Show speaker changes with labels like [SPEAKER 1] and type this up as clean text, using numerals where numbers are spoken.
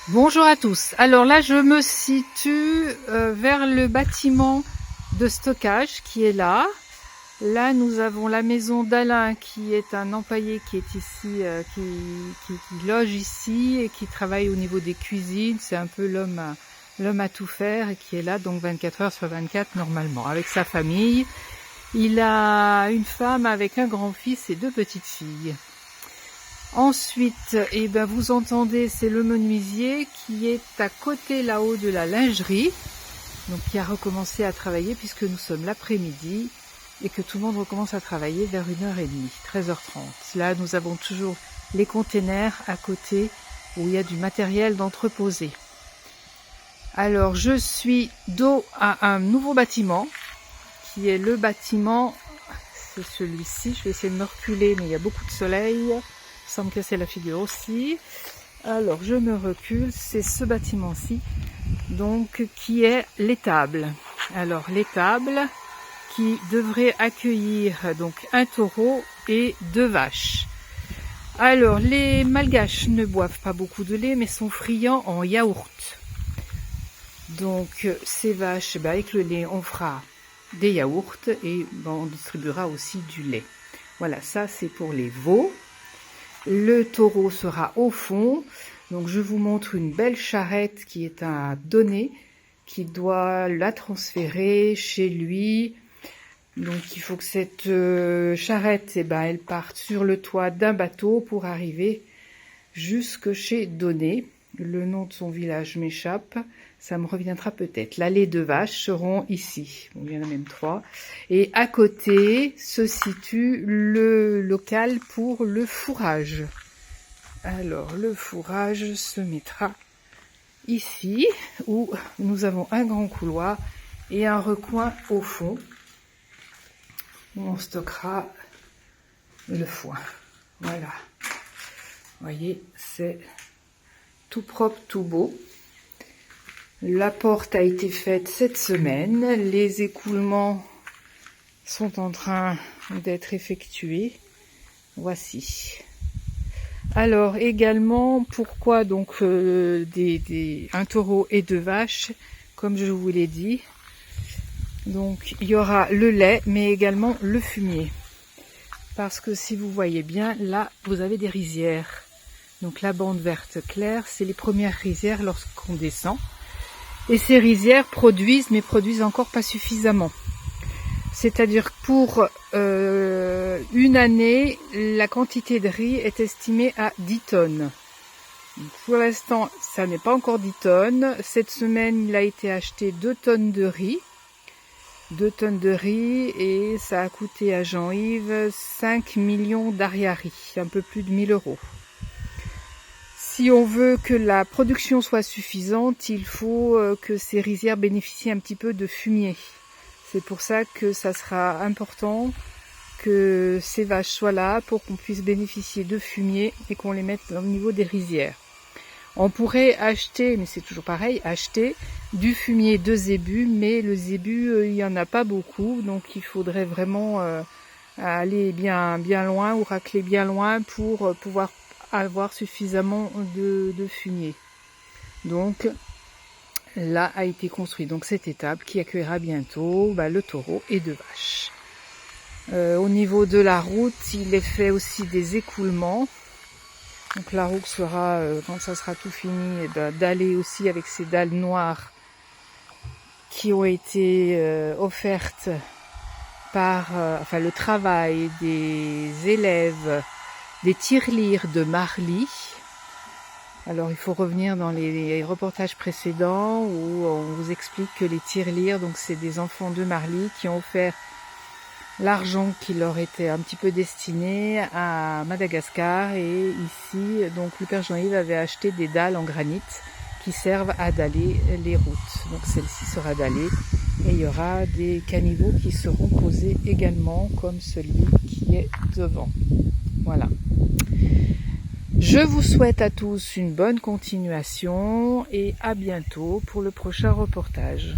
[SPEAKER 1] Bonjour à tous. Alors là, je me situe vers le bâtiment de stockage qui est là. Là, nous avons la maison d'Alain qui est un employé qui est ici, qui loge ici et qui travaille au niveau des cuisines. C'est un peu l'homme à tout faire et qui est là donc 24 heures sur 24 normalement avec sa famille. Il a une femme avec un grand-fils et deux petites filles. Ensuite, vous entendez, c'est le menuisier qui est à côté là-haut de la lingerie, donc qui a recommencé à travailler puisque nous sommes l'après-midi et que tout le monde recommence à travailler vers 1h30, 13h30. Là, nous avons toujours les containers à côté où il y a du matériel d'entreposer. Alors, je suis dos à un nouveau bâtiment qui est le bâtiment, c'est celui-ci. Je vais essayer de me reculer, mais il y a beaucoup de soleil. Sans me casser la figure aussi. Alors je me recule, c'est ce bâtiment-ci, donc qui est l'étable. Alors l'étable qui devrait accueillir donc un taureau et 2 vaches. Alors les Malgaches ne boivent pas beaucoup de lait, mais sont friands en yaourt. Donc ces vaches, avec le lait, on fera des yaourts et on distribuera aussi du lait. Voilà, ça c'est pour les veaux. Le taureau sera au fond, donc je vous montre une belle charrette qui est à donner, qui doit la transférer chez lui. Donc il faut que cette charrette, elle parte sur le toit d'un bateau pour arriver jusque chez Donné. Le nom de son village m'échappe, ça me reviendra peut-être. Là, les 2 vaches seront ici, il y en a même 3. Et à côté se situe le local pour le fourrage. Alors, le fourrage se mettra ici, où nous avons un grand couloir et un recoin au fond, où on stockera le foin. Voilà. Vous voyez, c'est tout propre, tout beau. La porte a été faite cette semaine. Les écoulements sont en train d'être effectués. Voici. Alors également, pourquoi donc un taureau et 2 vaches, comme je vous l'ai dit. Donc il y aura le lait, mais également le fumier. Parce que si vous voyez bien, là, vous avez des rizières. Donc la bande verte claire, c'est les premières rizières lorsqu'on descend. Et ces rizières produisent, mais produisent encore pas suffisamment. C'est-à-dire que pour une année, la quantité de riz est estimée à 10 tonnes. Donc, pour l'instant, ça n'est pas encore 10 tonnes. Cette semaine, il a été acheté 2 tonnes de riz. 2 tonnes de riz et ça a coûté à Jean-Yves 5 millions d'ariari, un peu plus de 1000 €. Si on veut que la production soit suffisante, il faut que ces rizières bénéficient un petit peu de fumier. C'est pour ça que ça sera important que ces vaches soient là pour qu'on puisse bénéficier de fumier et qu'on les mette au niveau des rizières. On pourrait acheter, mais c'est toujours pareil, acheter du fumier de zébu, mais le zébu, il n'y en a pas beaucoup, donc il faudrait vraiment aller bien loin ou racler bien loin pour pouvoir avoir suffisamment de fumier. Donc là a été construit donc cette étable qui accueillera bientôt le taureau et 2 vaches. Au niveau de la route, il est fait aussi des écoulements. Donc la route sera, quand ça sera tout fini, dallée aussi avec ces dalles noires qui ont été offertes par le travail des élèves des tirelires de Marly. Alors il faut revenir dans les reportages précédents où on vous explique que les tirelires, donc c'est des enfants de Marly qui ont offert l'argent qui leur était un petit peu destiné à Madagascar, et ici donc le père Jean-Yves avait acheté des dalles en granit qui servent à daller les routes. Donc celle-ci sera dallée et il y aura des caniveaux qui seront posés également comme celui qui est devant. Voilà. Je vous souhaite à tous une bonne continuation et à bientôt pour le prochain reportage.